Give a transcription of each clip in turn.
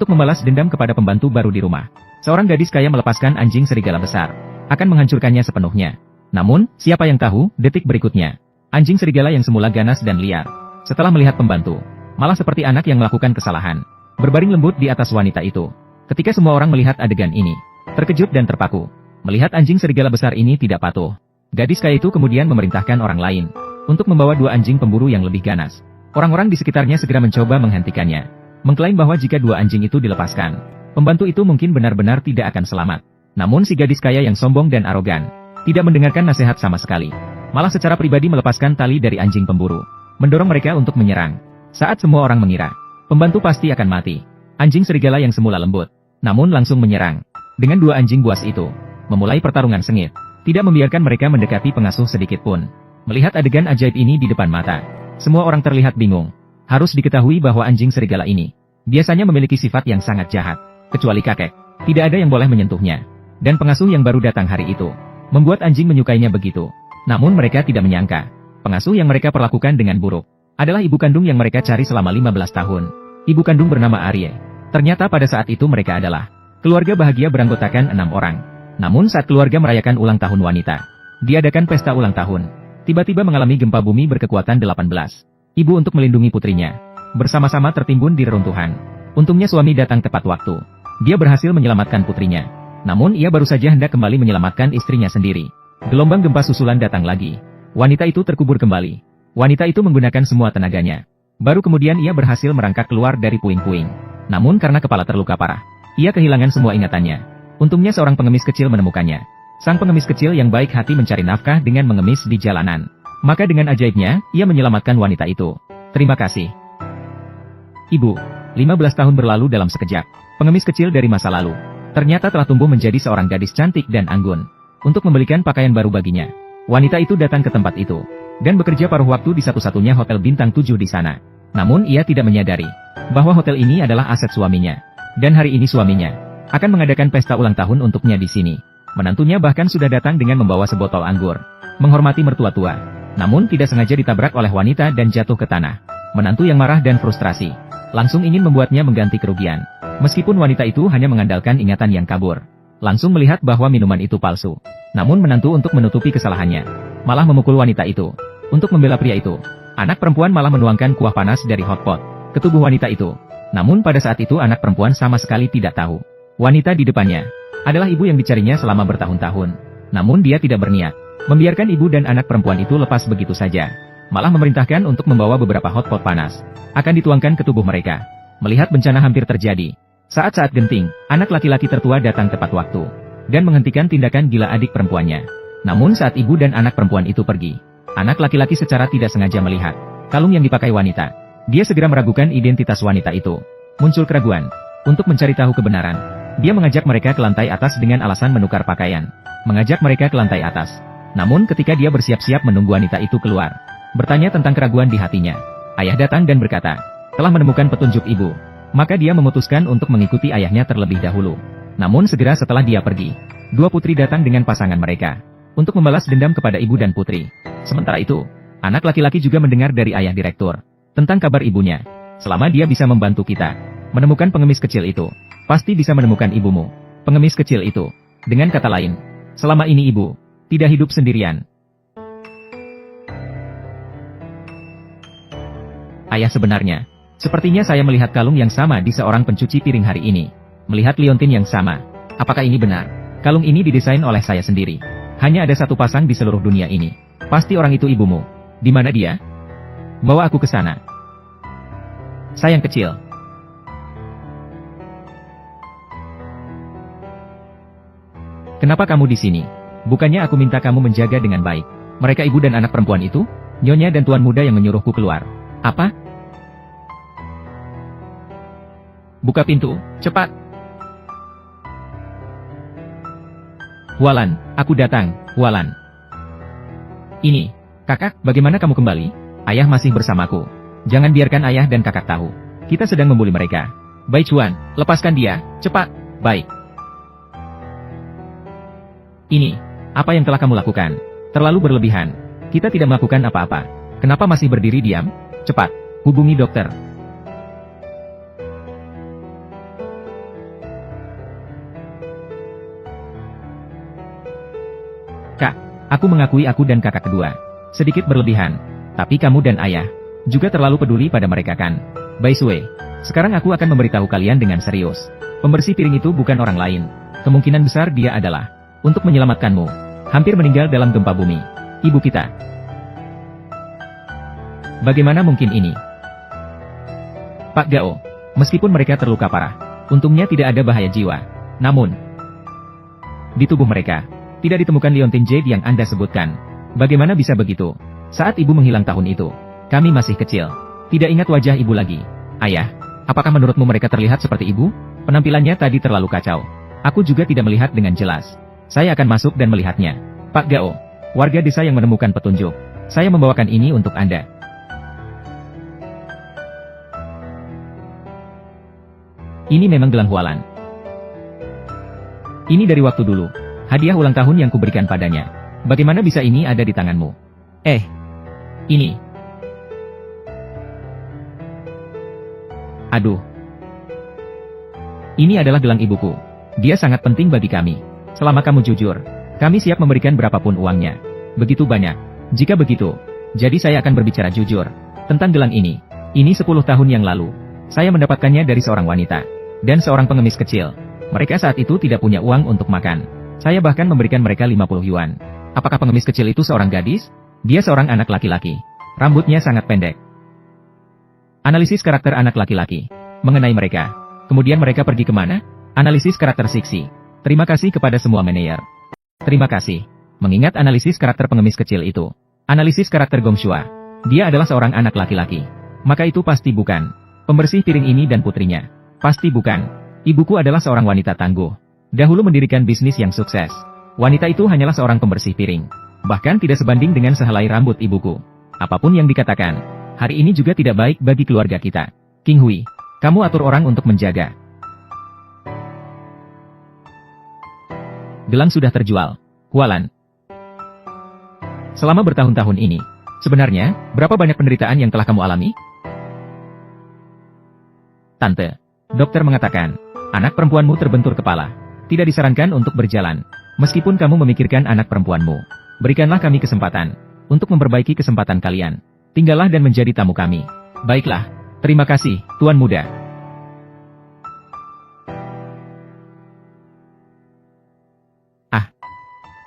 Untuk membalas dendam kepada pembantu baru di rumah, seorang gadis kaya melepaskan anjing serigala besar, akan menghancurkannya sepenuhnya. Namun, siapa yang tahu, detik berikutnya, anjing serigala yang semula ganas dan liar, setelah melihat pembantu, malah seperti anak yang melakukan kesalahan, berbaring lembut di atas wanita itu. Ketika semua orang melihat adegan ini, terkejut dan terpaku. Melihat anjing serigala besar ini tidak patuh, gadis kaya itu kemudian memerintahkan orang lain untuk membawa 2 anjing pemburu yang lebih ganas. Orang-orang di sekitarnya segera mencoba menghentikannya, mengklaim bahwa jika 2 anjing itu dilepaskan, pembantu itu mungkin benar-benar tidak akan selamat. Namun si gadis kaya yang sombong dan arogan tidak mendengarkan nasihat sama sekali, malah secara pribadi melepaskan tali dari anjing pemburu, mendorong mereka untuk menyerang. Saat semua orang mengira pembantu pasti akan mati, anjing serigala yang semula lembut, namun langsung menyerang dengan 2 anjing buas itu, memulai pertarungan sengit, tidak membiarkan mereka mendekati pengasuh sedikit pun. Melihat adegan ajaib ini di depan mata, semua orang terlihat bingung. Harus diketahui bahwa anjing serigala ini biasanya memiliki sifat yang sangat jahat, kecuali kakek, tidak ada yang boleh menyentuhnya. Dan pengasuh yang baru datang hari itu membuat anjing menyukainya begitu. Namun mereka tidak menyangka, pengasuh yang mereka perlakukan dengan buruk adalah ibu kandung yang mereka cari selama 15 tahun. Ibu kandung bernama Arye. Ternyata pada saat itu mereka adalah keluarga bahagia beranggotakan 6 orang. Namun saat keluarga merayakan ulang tahun wanita, diadakan pesta ulang tahun, tiba-tiba mengalami gempa bumi berkekuatan 18. Ibu untuk melindungi putrinya, bersama-sama tertimbun di reruntuhan. Untungnya suami datang tepat waktu. Dia berhasil menyelamatkan putrinya. Namun ia baru saja hendak kembali menyelamatkan istrinya sendiri. Gelombang gempa susulan datang lagi. Wanita itu terkubur kembali. Wanita itu menggunakan semua tenaganya. Baru kemudian ia berhasil merangkak keluar dari puing-puing. Namun karena kepala terluka parah, ia kehilangan semua ingatannya. Untungnya seorang pengemis kecil menemukannya. Sang pengemis kecil yang baik hati mencari nafkah dengan mengemis di jalanan. Maka dengan ajaibnya, ia menyelamatkan wanita itu. Terima kasih, Ibu. 15 tahun berlalu dalam sekejap. Pengemis kecil dari masa lalu ternyata telah tumbuh menjadi seorang gadis cantik dan anggun. Untuk membelikan pakaian baru baginya, wanita itu datang ke tempat itu dan bekerja paruh waktu di satu-satunya hotel bintang 7 di sana. Namun ia tidak menyadari bahwa hotel ini adalah aset suaminya. Dan hari ini suaminya akan mengadakan pesta ulang tahun untuknya di sini. Menantunya bahkan sudah datang dengan membawa sebotol anggur, menghormati mertua tua. Namun tidak sengaja ditabrak oleh wanita dan jatuh ke tanah. Menantu yang marah dan frustrasi langsung ingin membuatnya mengganti kerugian. Meskipun wanita itu hanya mengandalkan ingatan yang kabur, langsung melihat bahwa minuman itu palsu. Namun menantu untuk menutupi kesalahannya malah memukul wanita itu. Untuk membela pria itu, anak perempuan malah menuangkan kuah panas dari hotpot ke tubuh wanita itu. Namun pada saat itu anak perempuan sama sekali tidak tahu wanita di depannya adalah ibu yang dicarinya selama bertahun-tahun. Namun dia tidak berniat membiarkan ibu dan anak perempuan itu lepas begitu saja. Malah memerintahkan untuk membawa beberapa hotpot panas akan dituangkan ke tubuh mereka. Melihat bencana hampir terjadi, saat-saat genting, anak laki-laki tertua datang tepat waktu dan menghentikan tindakan gila adik perempuannya. Namun saat ibu dan anak perempuan itu pergi, anak laki-laki secara tidak sengaja melihat kalung yang dipakai wanita. Dia segera meragukan identitas wanita itu. Muncul keraguan. Untuk mencari tahu kebenaran, dia mengajak mereka ke lantai atas dengan alasan menukar pakaian. Mengajak mereka ke lantai atas. Namun ketika dia bersiap-siap menunggu wanita itu keluar, bertanya tentang keraguan di hatinya, ayah datang dan berkata, telah menemukan petunjuk ibu. Maka dia memutuskan untuk mengikuti ayahnya terlebih dahulu. Namun segera setelah dia pergi, 2 putri datang dengan pasangan mereka untuk membalas dendam kepada ibu dan putri. Sementara itu, anak laki-laki juga mendengar dari ayah direktur tentang kabar ibunya. Selama dia bisa membantu kita menemukan pengemis kecil itu, pasti bisa menemukan ibumu. Pengemis kecil itu, dengan kata lain, selama ini ibu tidak hidup sendirian. Ayah sebenarnya, sepertinya saya melihat kalung yang sama di seorang pencuci piring hari ini. Melihat liontin yang sama. Apakah ini benar? Kalung ini didesain oleh saya sendiri. Hanya ada 1 pasang di seluruh dunia ini. Pasti orang itu ibumu. Di mana dia? Bawa aku ke sana. Sayang kecil. Kenapa kamu di sini? Bukannya aku minta kamu menjaga dengan baik mereka ibu dan anak perempuan itu? Nyonya dan tuan muda yang menyuruhku keluar. Apa? Buka pintu, cepat. Hualan, aku datang, Hualan. Ini, kakak, bagaimana kamu kembali? Ayah masih bersamaku. Jangan biarkan ayah dan kakak tahu. Kita sedang membuli mereka. Bai Chuan, lepaskan dia, cepat. Baik. Ini, apa yang telah kamu lakukan? Terlalu berlebihan. Kita tidak melakukan apa-apa. Kenapa masih berdiri diam? Cepat, hubungi dokter. Kak, aku mengakui aku dan kakak kedua sedikit berlebihan. Tapi kamu dan ayah juga terlalu peduli pada mereka kan? Bai Sue, sekarang aku akan memberitahu kalian dengan serius. Pembersih piring itu bukan orang lain. Kemungkinan besar dia adalah untuk menyelamatkanmu. Hampir meninggal dalam gempa bumi. Ibu kita. Bagaimana mungkin ini? Pak Gao, meskipun mereka terluka parah, untungnya tidak ada bahaya jiwa. Namun, di tubuh mereka, tidak ditemukan liontin jade yang Anda sebutkan. Bagaimana bisa begitu? Saat ibu menghilang tahun itu, kami masih kecil. Tidak ingat wajah ibu lagi. Ayah, apakah menurutmu mereka terlihat seperti ibu? Penampilannya tadi terlalu kacau. Aku juga tidak melihat dengan jelas. Saya akan masuk dan melihatnya. Pak Gao, warga desa yang menemukan petunjuk. Saya membawakan ini untuk Anda. Ini memang gelang Hualan. Ini dari waktu dulu. Hadiah ulang tahun yang kuberikan padanya. Bagaimana bisa ini ada di tanganmu? Ini. Aduh. Ini adalah gelang ibuku. Dia sangat penting bagi kami. Selama kamu jujur, kami siap memberikan berapapun uangnya. Begitu banyak. Jika begitu, jadi saya akan berbicara jujur tentang gelang ini. Ini 10 tahun yang lalu. Saya mendapatkannya dari seorang wanita dan seorang pengemis kecil. Mereka saat itu tidak punya uang untuk makan. Saya bahkan memberikan mereka 50 yuan. Apakah pengemis kecil itu seorang gadis? Dia seorang anak laki-laki. Rambutnya sangat pendek. Analisis karakter anak laki-laki mengenai mereka. Kemudian mereka pergi kemana? Analisis karakter Sixi. Terima kasih kepada semua manajer. Terima kasih. Mengingat analisis karakter pengemis kecil itu. Analisis karakter Gongshua. Dia adalah seorang anak laki-laki. Maka itu pasti bukan pembersih piring ini dan putrinya. Pasti bukan. Ibuku adalah seorang wanita tangguh. Dahulu mendirikan bisnis yang sukses. Wanita itu hanyalah seorang pembersih piring. Bahkan tidak sebanding dengan sehelai rambut ibuku. Apapun yang dikatakan, hari ini juga tidak baik bagi keluarga kita. King Hui, kamu atur orang untuk menjaga. Gelang sudah terjual. Hualan. Selama bertahun-tahun ini, sebenarnya, berapa banyak penderitaan yang telah kamu alami? Tante, dokter mengatakan, anak perempuanmu terbentur kepala. Tidak disarankan untuk berjalan. Meskipun kamu memikirkan anak perempuanmu, berikanlah kami kesempatan untuk memperbaiki kesempatan kalian. Tinggallah dan menjadi tamu kami. Baiklah. Terima kasih, Tuan Muda.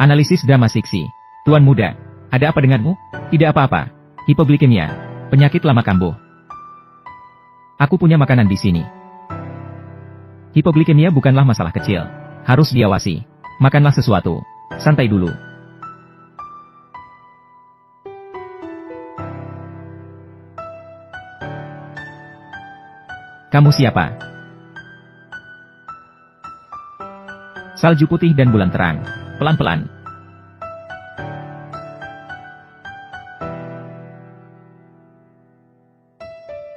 Analisis Dama Sixi. Tuan Muda, ada apa denganmu? Tidak apa-apa. Hipoglikemia. Penyakit lama kambuh. Aku punya makanan di sini. Hipoglikemia bukanlah masalah kecil. Harus diawasi. Makanlah sesuatu. Santai dulu. Kamu siapa? Salju putih dan bulan terang. Pelan-pelan.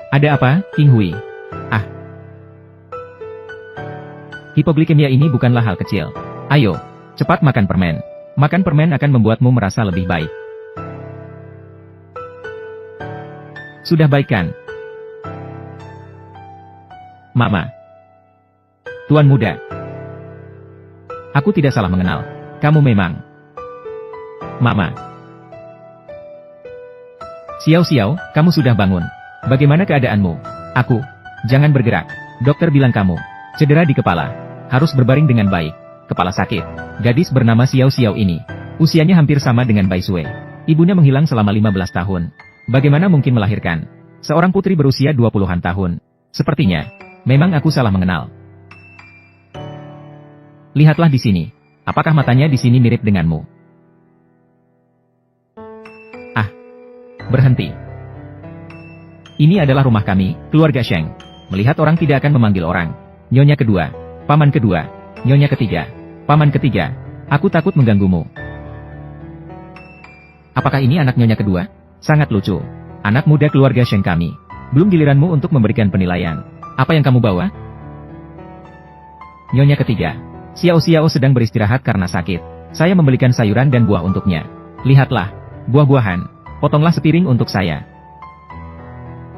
Ada apa, King Hui? Hipoglikemia ini bukanlah hal kecil. Ayo, cepat makan permen. Makan permen akan membuatmu merasa lebih baik. Sudah baik kan? Mama. Tuan Muda. Aku tidak salah mengenal. Kamu memang. Mama. Xiao, kamu sudah bangun. Bagaimana keadaanmu? Aku. Jangan bergerak. Dokter bilang kamu cedera di kepala. Harus berbaring dengan baik. Kepala sakit. Gadis bernama Xiao ini. Usianya hampir sama dengan Bai Sue. Ibunya menghilang selama 15 tahun. Bagaimana mungkin melahirkan seorang putri berusia 20-an tahun? Sepertinya, memang aku salah mengenal. Lihatlah di sini. Apakah matanya di sini mirip denganmu? Berhenti. Ini adalah rumah kami, keluarga Sheng. Melihat orang tidak akan memanggil orang. Nyonya kedua, paman kedua, nyonya ketiga, paman ketiga. Aku takut mengganggumu. Apakah ini anak nyonya kedua? Sangat lucu. Anak muda keluarga Sheng kami. Belum giliranmu untuk memberikan penilaian. Apa yang kamu bawa? Nyonya ketiga. Xiao sedang beristirahat karena sakit. Saya membelikan sayuran dan buah untuknya. Lihatlah, buah-buahan. Potonglah sepiring untuk saya.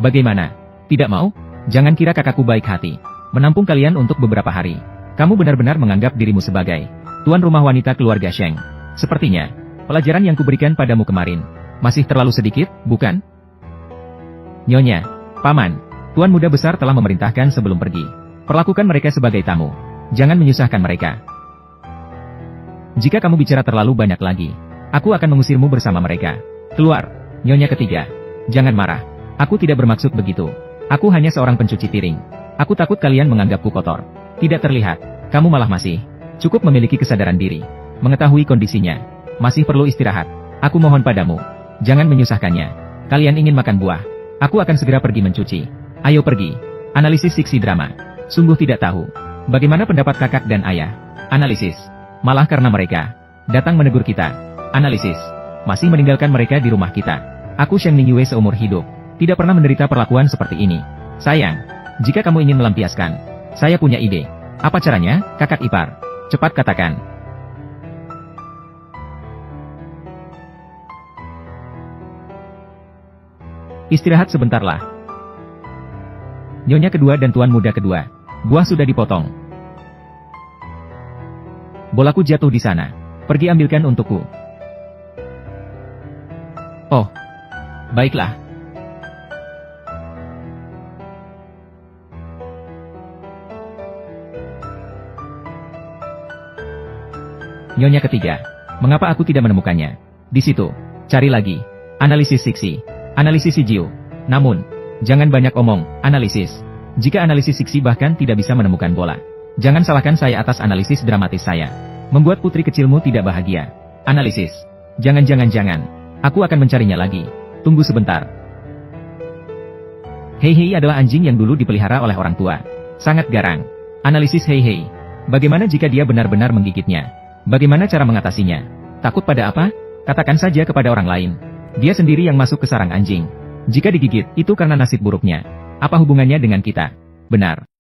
Bagaimana? Tidak mau? Jangan kira kakakku baik hati. Menampung kalian untuk beberapa hari. Kamu benar-benar menganggap dirimu sebagai tuan rumah wanita keluarga Sheng. Sepertinya, Pelajaran yang kuberikan padamu kemarin, masih terlalu sedikit, bukan? Nyonya, Paman, Tuan Muda Besar telah memerintahkan sebelum pergi. Perlakukan mereka sebagai tamu. Jangan menyusahkan mereka. Jika kamu bicara terlalu banyak lagi, aku akan mengusirmu bersama mereka. Keluar, Nyonya ketiga. Jangan marah. Aku tidak bermaksud begitu. Aku hanya seorang pencuci piring. Aku takut kalian menganggapku kotor. Tidak terlihat. Kamu malah masih cukup memiliki kesadaran diri. Mengetahui kondisinya. Masih perlu istirahat. Aku mohon padamu. Jangan menyusahkannya. Kalian ingin makan buah. Aku akan segera pergi mencuci. Ayo pergi. Analisis fiksi drama. Sungguh tidak tahu. Bagaimana pendapat kakak dan ayah? Analisis. Malah karena mereka datang menegur kita. Analisis. Masih meninggalkan mereka di rumah kita. Aku Sheng Ningyue seumur hidup tidak pernah menderita perlakuan seperti ini. Sayang, jika kamu ingin melampiaskan, saya punya ide. Apa caranya, kakak ipar? Cepat katakan. Istirahat sebentarlah. Nyonya kedua dan Tuan Muda kedua. Buah sudah dipotong. Bolaku jatuh di sana. Pergi ambilkan untukku. Oh, baiklah. Nyonya ketiga. Mengapa aku tidak menemukannya? Di situ. Cari lagi. Analisis fiksi. Analisis Sijiu. Namun, jangan banyak omong. Analisis. Jika analisis fiksi bahkan tidak bisa menemukan bola, jangan salahkan saya atas analisis dramatis saya. Membuat putri kecilmu tidak bahagia. Analisis. Jangan. Aku akan mencarinya lagi. Tunggu sebentar. Hei adalah anjing yang dulu dipelihara oleh orang tua. Sangat garang. Analisis Hei. Bagaimana jika dia benar-benar menggigitnya? Bagaimana cara mengatasinya? Takut pada apa? Katakan saja kepada orang lain. Dia sendiri yang masuk ke sarang anjing. Jika digigit, itu karena nasib buruknya. Apa hubungannya dengan kita? Benar.